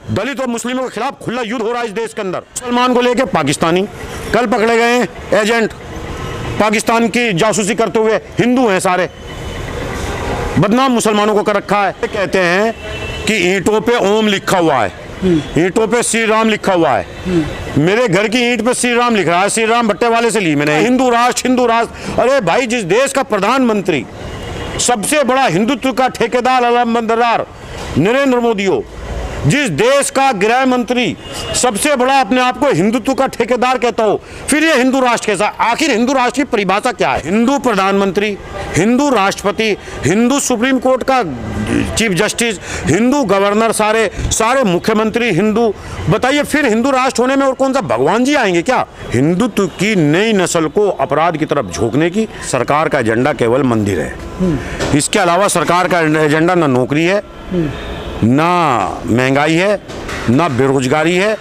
दलित और मुस्लिमों के खिलाफ खुला युद्ध हो रहा है इस देश के अंदर। मुसलमान को लेकर पाकिस्तानी कल पकड़े गए हैं एजेंट, पाकिस्तान की जासूसी करते हुए। हिंदू हैं सारे, बदनाम मुसलमानों को कर रखा है। कहते हैं कि ईंटों पे ओम लिखा हुआ है, ईंटों पे श्री राम लिखा हुआ है। मेरे घर की ईंट पे श्री राम लिख रहा है, श्री राम भट्टे वाले से ली मैंने। हिंदू राष्ट्र, हिंदू राष्ट्र। अरे भाई, जिस देश का प्रधानमंत्री, सबसे बड़ा हिंदुत्व का ठेकेदार अलमबरदार नरेंद्र मोदी हो, जिस देश का गृह मंत्री सबसे बड़ा अपने आप को हिंदुत्व का ठेकेदार कहता हो, फिर ये हिंदू राष्ट्र कैसा? आखिर हिंदू राष्ट्र की परिभाषा क्या है? हिंदू प्रधानमंत्री, हिंदू राष्ट्रपति, हिंदू सुप्रीम कोर्ट का चीफ जस्टिस, हिंदू गवर्नर, सारे मुख्यमंत्री हिंदू। बताइए, फिर हिंदू राष्ट्र होने में और कौन सा भगवान जी आएंगे क्या? हिंदुत्व की नई नस्ल को अपराध की तरफ झोंकने की सरकार का एजेंडा केवल मंदिर है। इसके अलावा सरकार का एजेंडा ना नौकरी है, ना महंगाई है, ना बेरोजगारी है।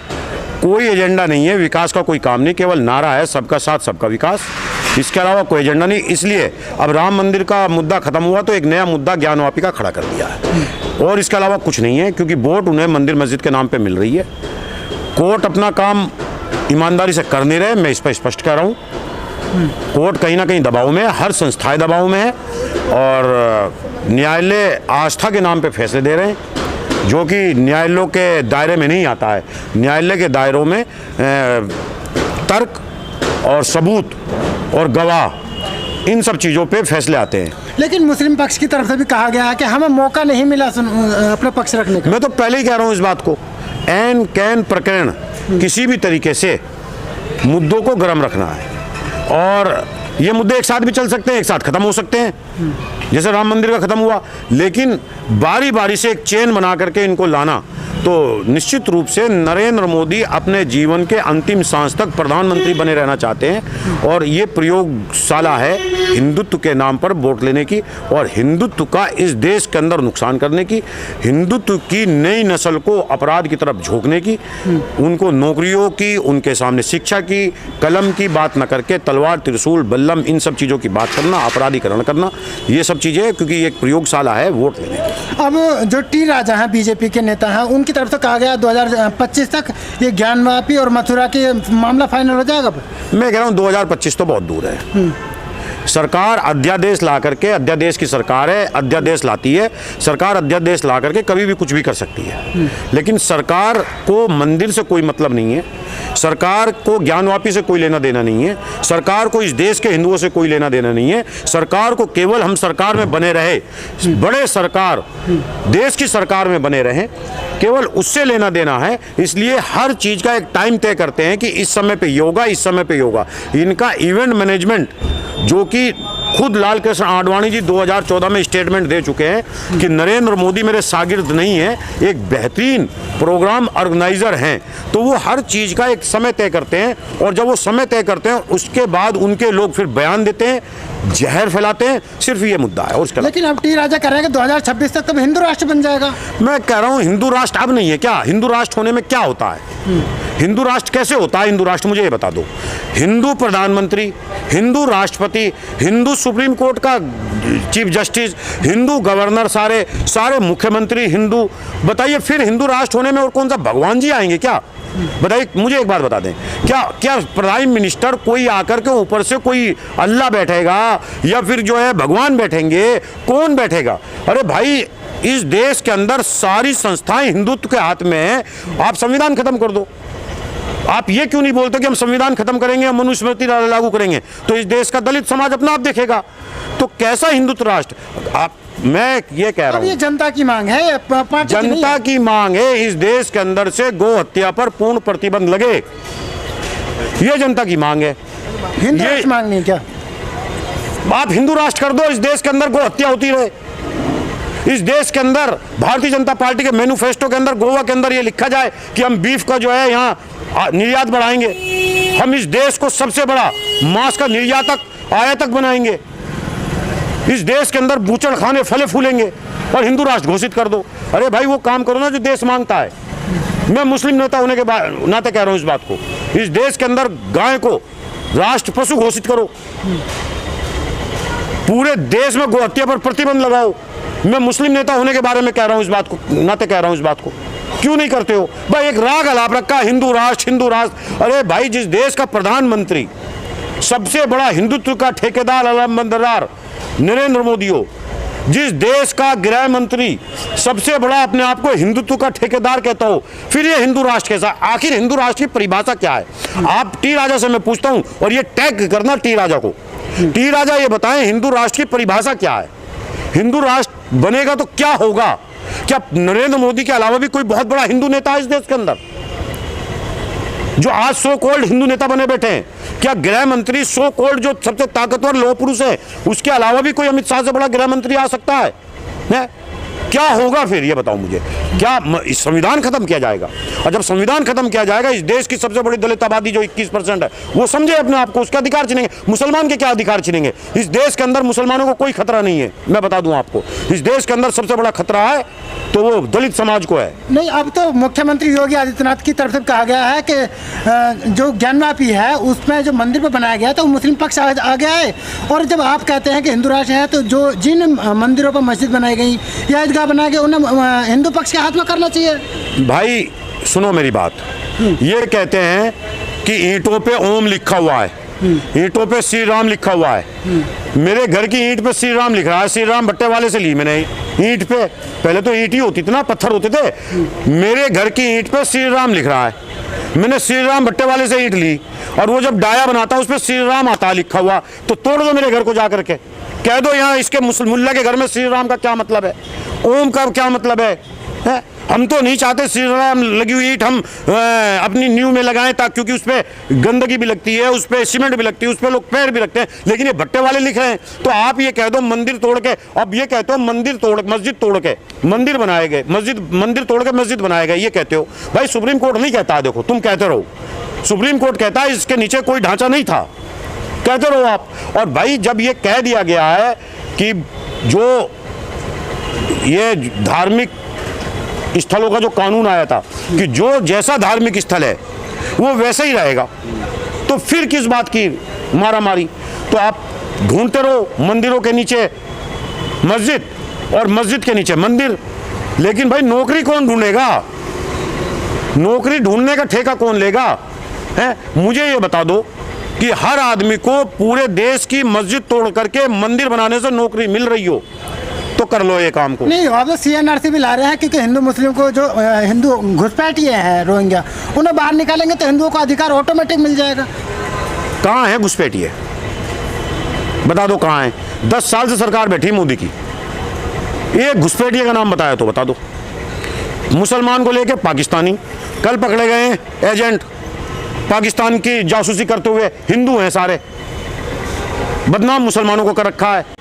कोई एजेंडा नहीं है, विकास का कोई काम नहीं, केवल नारा है सबका साथ सबका विकास। इसके अलावा कोई एजेंडा नहीं। इसलिए अब राम मंदिर का मुद्दा खत्म हुआ तो एक नया मुद्दा ज्ञानवापी का खड़ा कर दिया है, और इसके अलावा कुछ नहीं है, क्योंकि वोट उन्हें मंदिर मस्जिद के नाम पे मिल रही है। कोर्ट अपना काम ईमानदारी से कर नहीं रहे, मैं इस पर स्पष्ट कह रहा हूँ। कोर्ट कहीं ना कहीं दबाव में है, हर संस्थाएं दबाव में है, और न्यायालय आस्था के नाम पे फैसले दे रहे हैं, जो कि न्यायालयों के दायरे में नहीं आता है। न्यायालय के दायरों में तर्क और सबूत और गवाह, इन सब चीज़ों पे फैसले आते हैं। लेकिन मुस्लिम पक्ष की तरफ से भी कहा गया है कि हमें मौका नहीं मिला अपना पक्ष रखने का। मैं तो पहले ही कह रहा हूँ इस बात को, एन कैन प्रकरण किसी भी तरीके से मुद्दों को गर्म रखना है, और ये मुद्दे एक साथ भी चल सकते हैं, एक साथ खत्म हो सकते हैं, जैसे राम मंदिर का खत्म हुआ। लेकिन बारी बारी से एक चेन बना करके इनको लाना, तो निश्चित रूप से नरेंद्र मोदी अपने जीवन के अंतिम सांस तक प्रधानमंत्री बने रहना चाहते हैं, और ये प्रयोगशाला है हिंदुत्व के नाम पर वोट लेने की, और हिंदुत्व का इस देश के अंदर नुकसान करने की, हिंदुत्व की नई नस्ल को अपराध की तरफ झोंकने की, उनको नौकरियों की, उनके सामने शिक्षा की, कलम की बात न करके तलवार, त्रिशूल, बल्लम, इन सब चीज़ों की बात करना, अपराधीकरण करना, ये सब चीज़ें, क्योंकि ये एक प्रयोगशाला है वोट लेने की। अब जो टी राजा हैं, बीजेपी के नेता हैं, उनकी तरफ से कहा गया 2025 तक ये ज्ञानवापी और मथुरा के मामला फाइनल हो जाएगा। मैं कह रहा हूँ 2025 तो बहुत दूर है। सरकार अध्यादेश ला करके, अध्यादेश की सरकार है, अध्यादेश लाती है सरकार, अध्यादेश ला करके कभी भी कुछ भी कर सकती है। लेकिन सरकार को मंदिर से कोई मतलब नहीं है, सरकार को ज्ञानवापी से कोई लेना देना नहीं है, सरकार को इस देश के हिंदुओं से कोई लेना देना नहीं है। सरकार को केवल हम सरकार में बने रहे, बड़े सरकार, देश की सरकार में बने रहें, केवल उससे लेना देना है। इसलिए हर चीज़ का एक टाइम तय करते हैं कि इस समय पे योगा, इस समय पे योगा। इनका इवेंट मैनेजमेंट, जो कि खुद लाल कृष्ण आडवाणी जी 2014 में स्टेटमेंट दे चुके हैं कि नरेंद्र मोदी मेरे शागिर्द नहीं है, एक बेहतरीन प्रोग्राम ऑर्गेनाइजर हैं, तो वो हर चीज़ का एक समय तय करते हैं, और जब वो समय तय करते हैं उसके बाद उनके लोग फिर बयान देते हैं, जहर फैलाते हैं। सिर्फ ये मुद्दा है, और उसका। लेकिन अब टी राजा कह रहे हैं कि 2026 तक तो हिंदू राष्ट्र बन जाएगा। मैं कह रहा हूँ हिंदू राष्ट्र अब नहीं है क्या? हिंदू राष्ट्र होने में क्या होता है? हिंदू राष्ट्र कैसे होता है? हिंदू राष्ट्र मुझे ये बता दो। हिंदू प्रधानमंत्री, हिंदू राष्ट्रपति, हिंदू सुप्रीम कोर्ट का चीफ जस्टिस, हिंदू गवर्नर, सारे मुख्यमंत्री हिंदू। बताइए, फिर हिंदू राष्ट्र होने में और कौन सा भगवान जी आएंगे क्या? बताइए, मुझे एक बात बता दें, क्या प्राइम मिनिस्टर कोई आकर के ऊपर से कोई अल्लाह बैठेगा या फिर जो है भगवान बैठेंगे? कौन बैठेगा? अरे भाई, इस देश के अंदर सारी संस्थाएं हिंदुत्व के हाथ में है। आप संविधान खत्म कर दो। आप ये क्यों नहीं बोलते कि हम संविधान खत्म करेंगे, हम मनुस्मृति लागू करेंगे, तो इस देश का दलित समाज अपना आप देखेगा। तो कैसा हिंदुत्व राष्ट्र? मैं ये कह रहा हूँ, ये जनता की मांग है, जनता की मांग है, इस देश के अंदर से गो हत्या पर पूर्ण प्रतिबंध लगे, ये जनता की मांग है। हिंदू राष्ट्र मांग नहीं क्या? आप हिंदू राष्ट्र कर दो, इस देश के अंदर गो हत्या होती रहे। इस देश के अंदर भारतीय जनता पार्टी के मैनिफेस्टो के अंदर, गोवा के अंदर ये लिखा जाए कि हम बीफ का जो है यहाँ निर्यात बढ़ाएंगे, हम इस देश को सबसे बड़ा मांस का निर्यातक, आयातक बनाएंगे, इस देश के अंदर बूचड़ खाने फले फूलेंगे, और हिंदू राष्ट्र घोषित कर दो। अरे भाई, वो काम करो ना जो देश मांगता है। मैं मुस्लिम नेता होने के नाते कह रहा हूँ इस बात को। इस देश के अंदर गाय को राष्ट्र पशु घोषित करो, पूरे देश में गो हत्या पर प्रतिबंध लगाओ। मैं मुस्लिम नेता होने के बारे में कह रहा हूँ इस बात को, नाते कह रहा हूँ इस बात को। क्यों नहीं करते हो भाई? एक राग अलाप रखा हिंदू राष्ट्र हिंदू राष्ट्र। अरे भाई, जिस देश का प्रधानमंत्री सबसे बड़ा हिंदुत्व का ठेकेदार अलमबरदार नरेंद्र मोदी हो, जिस देश का गृह मंत्री सबसे बड़ा अपने आप को हिंदुत्व का ठेकेदार कहता हो, फिर ये हिंदू राष्ट्र कैसा? आखिर हिंदू राष्ट्र की परिभाषा क्या है? आप टी राजा से मैं पूछता हूं, और ये टैग करना टी राजा को। टी राजा ये बताएं हिंदू राष्ट्र की परिभाषा क्या है? हिंदू राष्ट्र बनेगा तो क्या होगा? क्या नरेंद्र मोदी के अलावा भी कोई बहुत बड़ा हिंदू नेता है इस देश के अंदर जो आज सो कॉल्ड हिंदू नेता बने बैठे हैं? क्या गृह मंत्री सो कॉल्ड जो सबसे ताकतवर लौह पुरुष है, उसके अलावा भी कोई अमित शाह से बड़ा गृह मंत्री आ सकता है? क्या होगा फिर ये बताओ मुझे? क्या संविधान खत्म किया जाएगा? और जब संविधान खत्म किया जाएगा, इस देश की सबसे बड़ी दलित आबादी जो 21% है, वो समझे अपने आप को, उसका अधिकार छीनेंगे। मुसलमान के क्या अधिकार छीनेंगे? इस देश के अंदर मुसलमानों को कोई खतरा नहीं है, मैं बता दूं आपको। इस देश के अंदर सबसे बड़ा खतरा है तो वो दलित समाज को है। नहीं, अब तो मुख्यमंत्री योगी आदित्यनाथ की तरफ से कहा गया है कि जो ज्ञानवापी है उसमें जो मंदिर पर बनाया गया था वो मुस्लिम पक्ष आ गया है। और जब आप कहते हैं कि हिंदू राष्ट्र है, तो जो जिन मंदिरों पर मस्जिद बनाई गई या ईदगाह बनाया गया, उन्हें हिंदू पक्ष के हाथ में करना चाहिए। भाई सुनो मेरी बात, ये कहते हैं कि ईंटों पे ओम लिखा हुआ है, ईंटों पे श्री राम लिखा हुआ है। मेरे घर की ईंट पे श्री राम लिख रहा है, श्री राम भट्टे वाले से ली मैंने ईंट पे। पहले तो ईंट ही होती थी ना, पत्थर होते थे। मेरे घर की ईंट पे श्री राम लिख रहा है, मैंने श्री राम भट्टे वाले से ईंट ली, और वो जब डाया बनाता उस पर श्री राम आता लिखा हुआ, तो तोड़ दो मेरे घर को जाकर के, कह दो यहाँ इसके मुल्ला के घर में श्री राम का क्या मतलब है, ओम का क्या मतलब है? हम तो नहीं चाहते श्री राम लगी हुई ईंट हम अपनी नींव में लगाएं, ताकि क्योंकि उस पर गंदगी भी लगती है, उस पर सीमेंट भी लगती है, उस पर लोग पैर भी रखते हैं, लेकिन ये भट्टे वाले लिख रहे हैं। तो आप ये कह दो मंदिर तोड़ के, अब ये कहते हो मंदिर तोड़ मस्जिद तोड़ के मंदिर बनाए गए, मंदिर तोड़ के मस्जिद बनाए गए, ये कहते हो। भाई सुप्रीम कोर्ट नहीं कहता, देखो तुम कहते रहो, सुप्रीम कोर्ट कहता है इसके नीचे कोई ढांचा नहीं था, कहते रहो आप। और भाई जब ये कह दिया गया है कि जो ये धार्मिक स्थलों का जो कानून आया था कि जो जैसा धार्मिक स्थल है वो वैसे ही रहेगा, तो फिर किस बात की मारामारी? तो आप ढूंढते रहो मंदिरों के नीचे मस्जिद और मस्जिद के नीचे मंदिर, लेकिन भाई नौकरी कौन ढूंढेगा? नौकरी ढूंढने का ठेका कौन लेगा? मुझे ये बता दो कि हर आदमी को पूरे देश की मस्जिद तोड़ करके मंदिर बनाने से नौकरी मिल रही हो तो कर लो ये काम को। नहीं, अब तो CNRC भी ला रहे हैं, क्योंकि हिंदू मुस्लिम को जो हिंदू घुसपैठिए हैं रोहिंग्या, उन्हें बाहर निकालेंगे तो हिंदुओं को अधिकार ऑटोमेटिक मिल जाएगा। कहाँ है घुसपैठिए? बता दो कहाँ है? 10 साल से सरकार बैठी मोदी की, एक घुसपैठिए का नाम बताया तो बता दो। मुसलमान को लेके पाकिस्तानी कल पकड़े गए हैं एजेंट, पाकिस्तान की जासूसी करते हुए, हिंदू हैं सारे, बदनाम मुसलमानों को कर रखा है।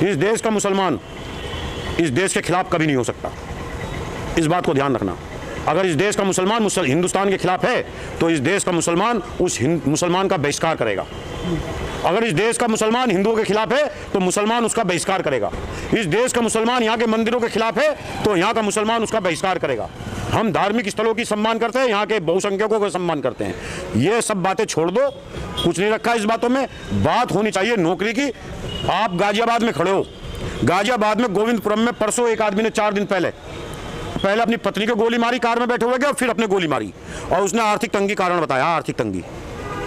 इस देश का मुसलमान इस देश के खिलाफ कभी नहीं हो सकता, इस बात को ध्यान रखना। अगर इस देश का मुसलमान हिंदुस्तान के खिलाफ है तो इस देश का मुसलमान उस मुसलमान का बहिष्कार करेगा। अगर इस देश का मुसलमान हिंदुओं के खिलाफ है तो मुसलमान उसका बहिष्कार करेगा। इस देश का मुसलमान यहाँ के मंदिरों के खिलाफ है तो यहाँ का मुसलमान उसका बहिष्कार करेगा। हम धार्मिक स्थलों की सम्मान करते हैं, यहाँ के बहुसंख्यकों को सम्मान करते हैं। ये सब बातें छोड़ दो, कुछ नहीं रखा इस बातों में। बात होनी चाहिए नौकरी की। आप गाजियाबाद में खड़े हो, गाजियाबाद में गोविंदपुरम में परसों एक आदमी ने 4 दिन पहले अपनी पत्नी को गोली मारी, कार में बैठे हुए गए, और फिर अपने गोली मारी, और उसने आर्थिक तंगी कारण बताया, आर्थिक तंगी।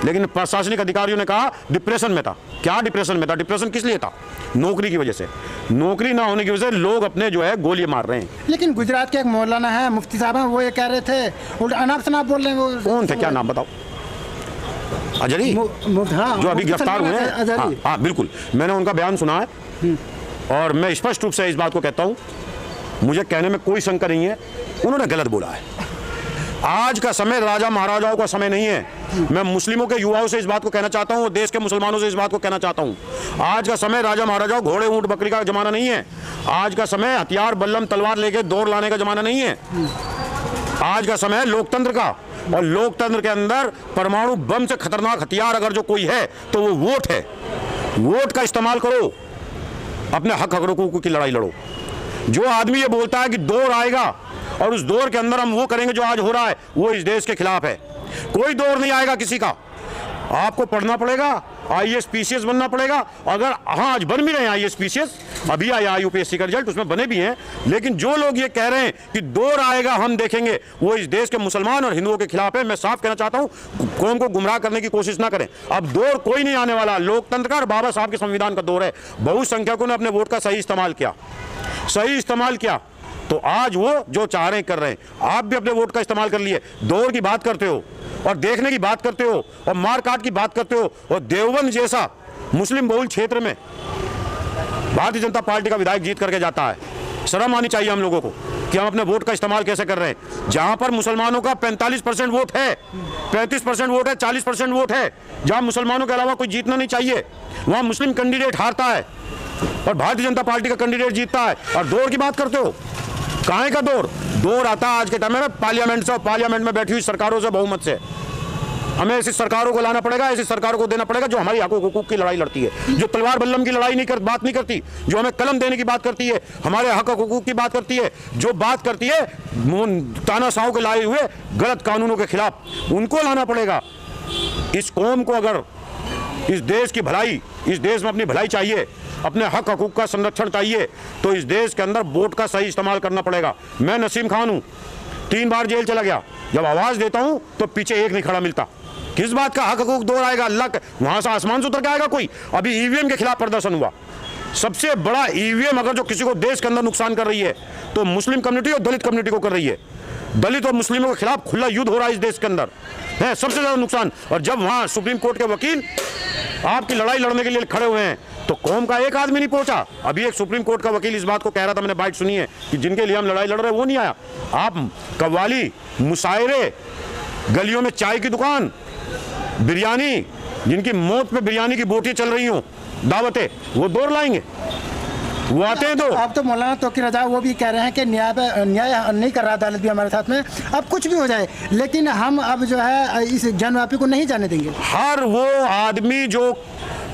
लेकिन प्रशासनिक अधिकारियों ने कहा डिप्रेशन में था। क्या डिप्रेशन में था? डिप्रेशन किस लिए था? नौकरी की वजह से। नौकरी ना होने की वजह से लोग अपने जो है गोली मार रहे हैं। लेकिन गुजरात के एक मौलाना है, मुफ्ती साहब हैं, वो ये कह रहे थे, उल्टा अनाप शनाप बोल रहे हैं। वो कौन थे? क्या नाम बताओ? अजहरी, हाँ, जो अभी गिरफ्तार हुए हैं। हाँ बिल्कुल, मैंने उनका बयान सुना है और मैं स्पष्ट रूप से इस बात को कहता हूँ, मुझे कहने में कोई शंका नहीं है, उन्होंने गलत बोला है। आज का समय राजा महाराजाओं का समय नहीं है। मैं मुस्लिमों के युवाओं से इस बात को कहना चाहता हूँ, देश के मुसलमानों से इस बात को कहना चाहता हूँ, आज का समय राजा महाराजाओं घोड़े ऊंट बकरी का जमाना नहीं है। आज का समय हथियार बल्लम तलवार लेके दौड़ लाने का जमाना नहीं है। आज का समय है लोकतंत्र का, और लोकतंत्र के अंदर परमाणु बम से खतरनाक हथियार अगर जो कोई है तो वो वोट है। वोट का इस्तेमाल करो, अपने हक हकों की लड़ाई लड़ो। जो आदमी ये बोलता है कि दौर आएगा और उस दौर के अंदर हम वो करेंगे जो आज हो रहा है, वो इस देश के खिलाफ है। कोई दौर नहीं आएगा किसी का। आपको पढ़ना पड़ेगा, IAS PCS बनना पड़ेगा। अगर हाँ आज बन भी रहे हैं IAS PCS, अभी आया UPSC का रिजल्ट, उसमें बने भी हैं, लेकिन जो लोग ये कह रहे हैं कि दौर आएगा हम देखेंगे, वो इस देश के मुसलमान और हिंदुओं के खिलाफ है। मैं साफ कहना चाहता हूं, कौम को गुमराह करने की कोशिश ना करें। अब दौर कोई नहीं आने वाला, लोकतंत्र का और बाबा साहब के संविधान का दौर है। बहुसंख्यकों ने अपने वोट का सही इस्तेमाल किया, तो आज वो जो चाह रहे हैं कर रहे हैं। आप भी अपने वोट का इस्तेमाल कर लिए, दौर की बात करते हो और देखने की बात करते हो और मारकाट की बात करते हो, और देवबंद जैसा मुस्लिम बहुल क्षेत्र में भारतीय जनता पार्टी का विधायक जीत करके जाता है। शर्म आनी चाहिए हम लोगों को कि हम अपने वोट का इस्तेमाल कैसे कर रहे हैं। जहां पर मुसलमानों का 45% वोट है, 35% वोट है, 40% वोट है, जहां मुसलमानों के अलावा कोई जीतना नहीं चाहिए, वहां मुस्लिम कैंडिडेट हारता है और भारतीय जनता पार्टी का कैंडिडेट जीतता है। और दौर की बात करते हो, काहे का दौर आता है आज के टाइम में पार्लियामेंट से, और पार्लियामेंट में बैठी हुई सरकारों से, बहुमत से। हमें ऐसी सरकारों को लाना पड़ेगा, ऐसी सरकारों को देना पड़ेगा जो हमारी हकूक की लड़ाई लड़ती है, जो तलवार बल्लम की लड़ाई बात नहीं करती, जो हमें कलम देने की बात करती है, हमारे हक हकूक की बात करती है, जो बात करती है तानाशाहों के लाए हुए गलत कानूनों के खिलाफ, उनको लाना पड़ेगा। इस कौम को अगर इस देश की भलाई, इस देश में अपनी भलाई चाहिए, अपने हक हकूक का संरक्षण चाहिए, तो इस देश के अंदर वोट का सही इस्तेमाल करना पड़ेगा। मैं नसीम खान हूं, 3 बार जेल चला गया, जब आवाज देता हूं तो पीछे एक नहीं खड़ा मिलता। किस बात का हक हकूक दौर आएगा? अल्लाह वहां से आसमान से उतर के आएगा कोई? अभी ईवीएम के खिलाफ प्रदर्शन हुआ, सबसे बड़ा ईवीएम अगर जो किसी को देश के अंदर नुकसान कर रही है तो मुस्लिम कम्युनिटी और दलित कम्युनिटी को कर रही है। दलित और मुस्लिमों के खिलाफ खुला युद्ध हो रहा है इस देश के अंदर, है सबसे ज्यादा नुकसान। और जब वहां सुप्रीम कोर्ट के वकील आपकी लड़ाई लड़ने के लिए खड़े हुए हैं तो कौम का एक आदमी नहीं पहुंचा। अभी एक सुप्रीम कोर्ट का वकील इस बात को कह रहा था, मैंने बाइट सुनी है, कि जिनके लिए हम लड़ाई लड़ रहे हैं वो नहीं आया। आप कव्वाली, मुशायरे, गलियों में चाय की दुकान, बिरयानी, जिनकी मौत पे बिरयानी की बोटियां चल रही हों, दावतें, वो दौर लाएंगे? वो आते हैं तो अब तो मौलाना तोक़ी रज़ा वो भी कह रहे हैं कि न्याय नहीं कर रहा अदालत भी हमारे साथ में, अब कुछ भी हो जाए लेकिन हम अब जो है इस जनव्यापी को नहीं जाने देंगे। हर वो आदमी जो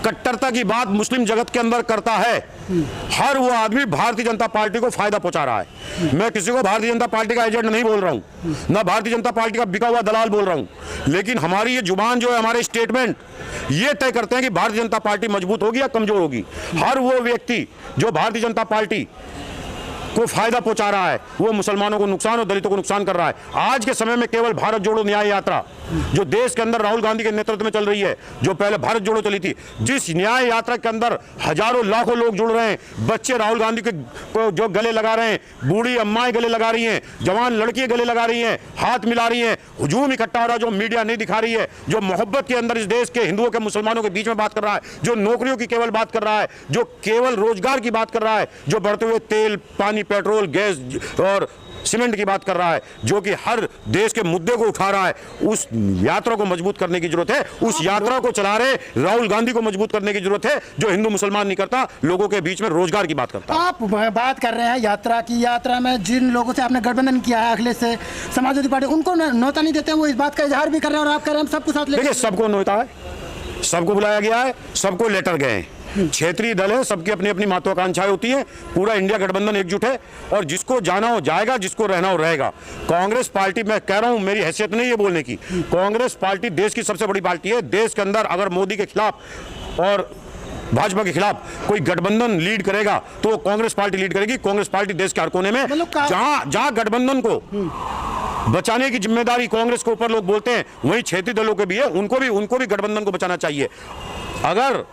कट्टरता की बात मुस्लिम जगत के अंदर करता है, हर वो आदमी भारतीय जनता पार्टी को फायदा पहुंचा रहा है। मैं किसी को भारतीय जनता पार्टी का एजेंट नहीं बोल रहा हूं, ना भारतीय जनता पार्टी का बिका हुआ दलाल बोल रहा हूं, लेकिन हमारी ये जुबान जो है, हमारे स्टेटमेंट ये तय करते हैं कि भारतीय जनता पार्टी मजबूत होगी या कमजोर होगी। हर वो व्यक्ति जो भारतीय जनता पार्टी को फायदा पहुंचा रहा है, वो मुसलमानों को नुकसान और दलितों को नुकसान कर रहा है। आज के समय में केवल भारत जोड़ो न्याय यात्रा जो देश के अंदर राहुल गांधी के नेतृत्व में चल रही है, जो पहले भारत जोड़ो चली थी, जिस न्याय यात्रा के अंदर हजारों लाखों लोग जुड़ रहे हैं, बच्चे राहुल गांधी के को जो गले लगा रहे हैं, बूढ़ी अम्माएं गले लगा रही हैं, जवान लड़कियां गले लगा रही हैं, हाथ मिला रही हैं, हुजूम इकट्ठा हो रहा है जो मीडिया नहीं दिखा रही है, जो मोहब्बत के अंदर इस देश के हिंदुओं के मुसलमानों के बीच में बात कर रहा है, जो नौकरियों की केवल बात कर रहा है, जो केवल रोजगार की बात कर रहा है, जो बढ़ते हुए तेल, पानी, पेट्रोल, गैस और सीमेंट की बात कर रहा है, जो कि हर देश के मुद्दे को उठा रहा है, उस यात्रा को मजबूत करने की जरूरत है। उस यात्रा को चला रहे राहुल गांधी को मजबूत करने की जरूरत है, जो हिंदू मुसलमान नहीं करता, लोगों के बीच में रोजगार की बात करता। आप बात कर रहे हैं यात्रा की, यात्रा में जिन लोगों से आपने गठबंधन किया है अखिलेश से, समाजवादी पार्टी, उनको न्योता नहीं देते, वो इस बात का इजहार भी कर रहे हैं और आप कह रहे हैं हम सबको साथ ले। देखिए, सबको न्योता है, सबको बुलाया गया है, सबको लेटर गए हैं, क्षेत्रीय दल है, सबकी अपनी अपनी महत्वाकांक्षाएं होती है, पूरा इंडिया गठबंधन एकजुट है और जिसको जाना हो जाएगा, जिसको रहना हो रहेगा। कांग्रेस पार्टी, मैं कह रहा हूं, मेरी हैसियत नहीं है बोलने की, कांग्रेस पार्टी देश की सबसे बड़ी पार्टी है। देश के अंदर अगर मोदी के खिलाफ और भाजपा के खिलाफ कोई गठबंधन लीड करेगा तो कांग्रेस पार्टी लीड करेगी। कांग्रेस पार्टी देश के हर कोने में, जहां गठबंधन को बचाने की जिम्मेदारी कांग्रेस के ऊपर लोग बोलते हैं, वहीं क्षेत्रीय दलों के भी है, उनको भी गठबंधन को बचाना चाहिए। अगर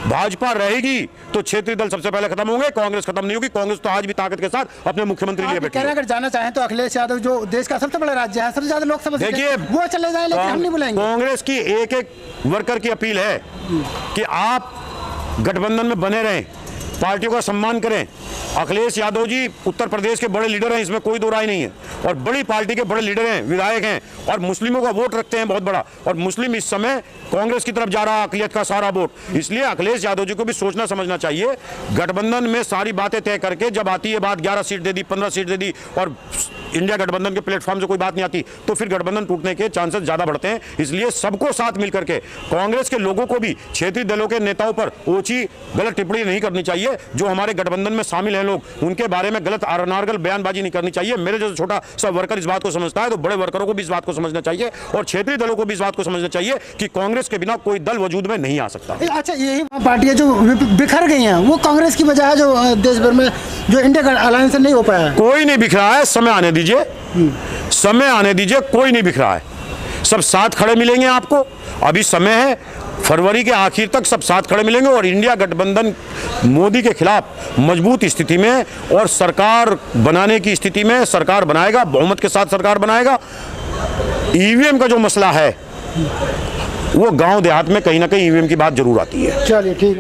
भाजपा रहेगी तो क्षेत्रीय दल सबसे पहले खत्म होंगे, कांग्रेस खत्म नहीं होगी। कांग्रेस तो आज भी ताकत के साथ अपने मुख्यमंत्री लिए बैठी है। अगर जाना चाहें तो अखिलेश यादव जो देश का सबसे बड़ा राज्य है, सबसे ज्यादा लोकसभा, देखिए वो चले जाए, लेकिन हम नहीं बुलाएंगे। कांग्रेस की एक एक वर्कर की अपील है कि आप गठबंधन में बने रहें, पार्टियों का सम्मान करें। अखिलेश यादव जी उत्तर प्रदेश के बड़े लीडर हैं, इसमें कोई दो राय नहीं है, और बड़ी पार्टी के बड़े लीडर हैं, विधायक हैं, और मुस्लिमों का वोट रखते हैं बहुत बड़ा, और मुस्लिम इस समय कांग्रेस की तरफ जा रहा है, अकलियत का सारा वोट। इसलिए अखिलेश यादव जी को भी सोचना समझना चाहिए। गठबंधन में सारी बातें तय करके जब आती है बात, 11 सीट दे दी, 15 सीट दे दी, और इंडिया गठबंधन के प्लेटफॉर्म से कोई बात नहीं आती, तो फिर गठबंधन टूटने के चांसेस ज्यादा बढ़ते हैं। इसलिए सबको साथ मिलकर के, कांग्रेस के लोगों को भी क्षेत्रीय दलों के नेताओं पर ओछी गलत टिप्पणी नहीं करनी चाहिए। जो हमारे गठबंधन में शामिल हैं लोग, उनके बारे में गलत अनारगल बयानबाजी नहीं करनी चाहिए। मेरे जैसे छोटा सा वर्कर इस बात को समझता है तो बड़े वर्करों को भी इस बात को को समझना चाहिए और क्षेत्रीय दलों को भी इस बात को समझना चाहिए कि कांग्रेस के बिना कोई दल वजूद में नहीं आ सकता। अच्छा, यही पार्टियां जो बिखर गई हैं वो कांग्रेस की वजह है, जो देश भर में जो इंडिया अलायंस नहीं हो पाया है। कोई नहीं बिखरा है, समय आने दीजिए, समय आने दीजिए, कोई नहीं बिखरा है, सब साथ खड़े मिलेंगे आपको। अभी समय है, फरवरी के आखिर तक सब साथ खड़े मिलेंगे और इंडिया गठबंधन मोदी के खिलाफ मजबूत स्थिति में और सरकार बनाने की स्थिति में सरकार बनाएगा, बहुमत के साथ सरकार बनाएगा। ईवीएम का जो मसला है वो गांव देहात में कहीं ना कहीं ईवीएम की बात जरूर आती है। चलिए ठीक है।